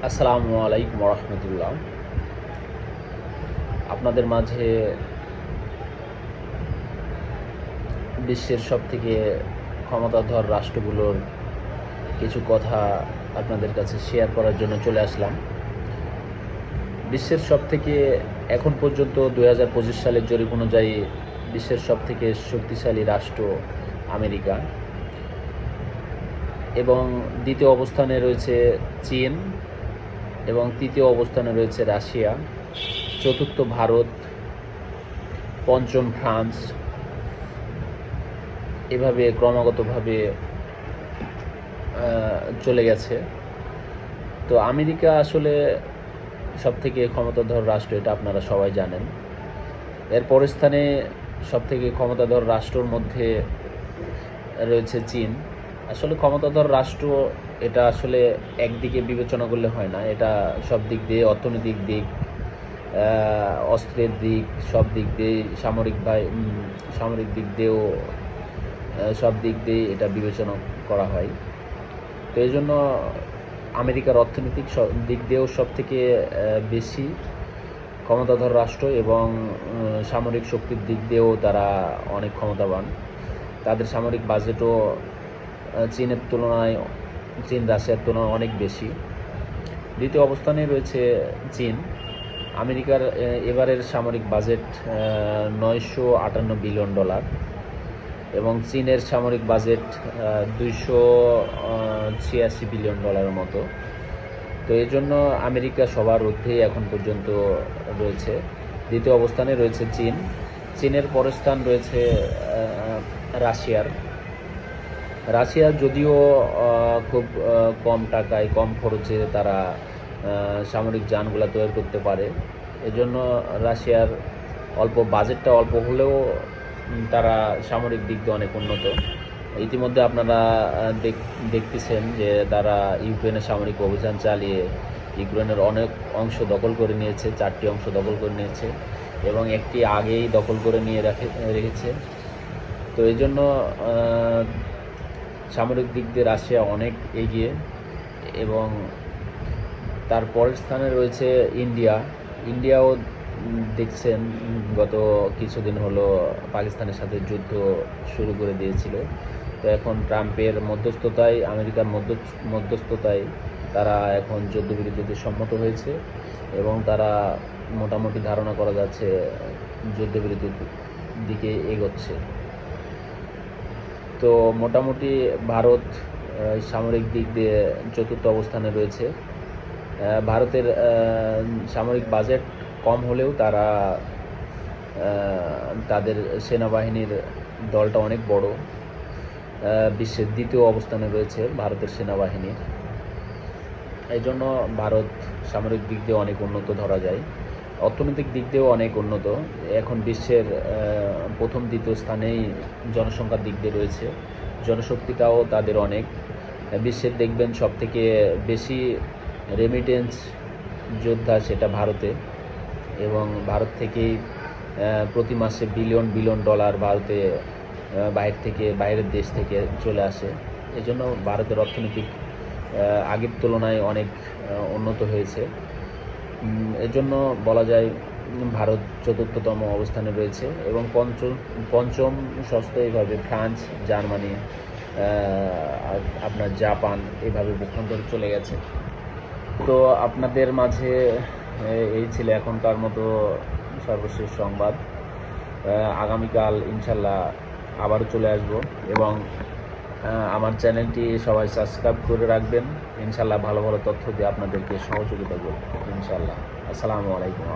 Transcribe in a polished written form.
আসসালামু আলাইকুম রহমতুল্লাহ। আপনাদের মাঝে বিশ্বের সবথেকে ক্ষমতাধর রাষ্ট্রগুলোর কিছু কথা আপনাদের কাছে শেয়ার করার জন্য চলে আসলাম। বিশ্বের সবথেকে এখন পর্যন্ত 2025 সালের জরিপ অনুযায়ী বিশ্বের সবথেকে শক্তিশালী রাষ্ট্র আমেরিকা, এবং দ্বিতীয় অবস্থানে রয়েছে চীন, এবং তৃতীয় অবস্থানে রয়েছে রাশিয়া, চতুর্থ ভারত, পঞ্চম ফ্রান্স, এভাবে ক্রমাগতভাবে চলে গেছে। তো আমেরিকা আসলে সবথেকে ক্ষমতাধর রাষ্ট্র, এটা আপনারা সবাই জানেন। এর পরের স্থানে সবথেকে ক্ষমতাধর রাষ্ট্রের মধ্যে রয়েছে চীন। আসলে ক্ষমতাধর রাষ্ট্র এটা আসলে একদিকে বিবেচনা করলে হয় না, এটা সব দিক দিয়ে, অর্থনৈতিক দিক, অস্ত্রের দিক, সব দিক দিয়ে, সামরিক দিক দিয়েও সব দিক দিয়ে এটা বিবেচনা করা হয়। তো এই জন্য আমেরিকার অর্থনৈতিক দিক দিয়েও সবথেকে বেশি ক্ষমতাধর রাষ্ট্র, এবং সামরিক শক্তির দিক দিয়েও তারা অনেক ক্ষমতাবান। তাদের সামরিক বাজেটও চীনের তুলনায়, চীন রাশিয়ার তুলনায় অনেক বেশি। দ্বিতীয় অবস্থানে রয়েছে চীন। আমেরিকার এবারের সামরিক বাজেট $958 বিলিয়ন, এবং চীনের সামরিক বাজেট $286 বিলিয়ন মতো। তো এই জন্য আমেরিকা সবার ঊর্ধ্বেই এখন পর্যন্ত রয়েছে। দ্বিতীয় অবস্থানে রয়েছে চীন। চীনের পরের স্থান রয়েছে রাশিয়া যদিও খুব কম টাকায়, কম খরচে তারা সামরিক যানগুলো তৈরি করতে পারে। এজন্য রাশিয়ার বাজেটটা অল্প হলেও তারা সামরিক দিক দিয়ে অনেক উন্নত। ইতিমধ্যে আপনারা দেখতেছেন যে তারা ইউক্রেনের সামরিক অভিযান চালিয়ে ইউক্রেনের অনেক অংশ দখল করে নিয়েছে, 4টি অংশ দখল করে নিয়েছে, এবং একটি আগেই দখল করে নিয়ে রেখেছে। তো এই জন্য সামরিক দিক দিয়ে রাশিয়া অনেক এগিয়ে। এবং তার পরের স্থানে রয়েছে ইন্ডিয়াও দেখছেন গত কিছুদিন হলো পাকিস্তানের সাথে যুদ্ধ শুরু করে দিয়েছিল। তো এখন ট্রাম্পের মধ্যস্থতায়, আমেরিকার মধ্যস্থতায় তারা এখন যুদ্ধবিরতিতে সম্মত হয়েছে, এবং তারা মোটামুটি ধারণা করা যাচ্ছে যুদ্ধবিরতির দিকে এগোচ্ছে। তো মোটামুটি ভারত সামরিক দিক দিয়ে চতুর্থ অবস্থানে রয়েছে। ভারতের সামরিক বাজেট কম হলেও তারা তাদের সেনাবাহিনীর দলটা অনেক বড়। বিশ্বের দ্বিতীয় অবস্থানে রয়েছে ভারতের সেনাবাহিনী। এই জন্য ভারত সামরিক দিক দিয়ে অনেক উন্নত ধরা যায়। অর্থনৈতিক দিক দিয়েও অনেক উন্নত। এখন বিশ্বের প্রথম দ্বিতীয় স্থানেই জনসংখ্যার দিক দিয়ে রয়েছে। জনশক্তিটাও তাদের অনেক। বিশ্বের দেখবেন সবথেকে বেশি রেমিটেন্স যোদ্ধা সেটা ভারতে, এবং ভারত থেকেই প্রতি মাসে বিলিয়ন বিলিয়ন ডলার ভারতে বাইরের দেশ থেকে চলে আসে। এজন্য ভারতের অর্থনৈতিক আগের তুলনায় অনেক উন্নত হয়েছে। এজন্য বলা যায় ভারত চতুর্থতম অবস্থানে রয়েছে, এবং পঞ্চম ষষ্ঠ এইভাবে ফ্রান্স, জার্মানি, আপনার জাপান, এইভাবে পক্ষান্তরে চলে গেছে। তো আপনাদের মাঝে এই ছিল এখনকার মতো সর্বশেষ সংবাদ। আগামীকাল ইনশাল্লাহ আবারও চলে আসব, এবং আমার চ্যানেলটি সবাই সাবস্ক্রাইব করে রাখবেন। ইনশাল্লাহ ভালো ভালো তথ্য দিয়ে আপনাদেরকে সহযোগিতা করব ইনশাল্লাহ। আসসালামু আলাইকুম।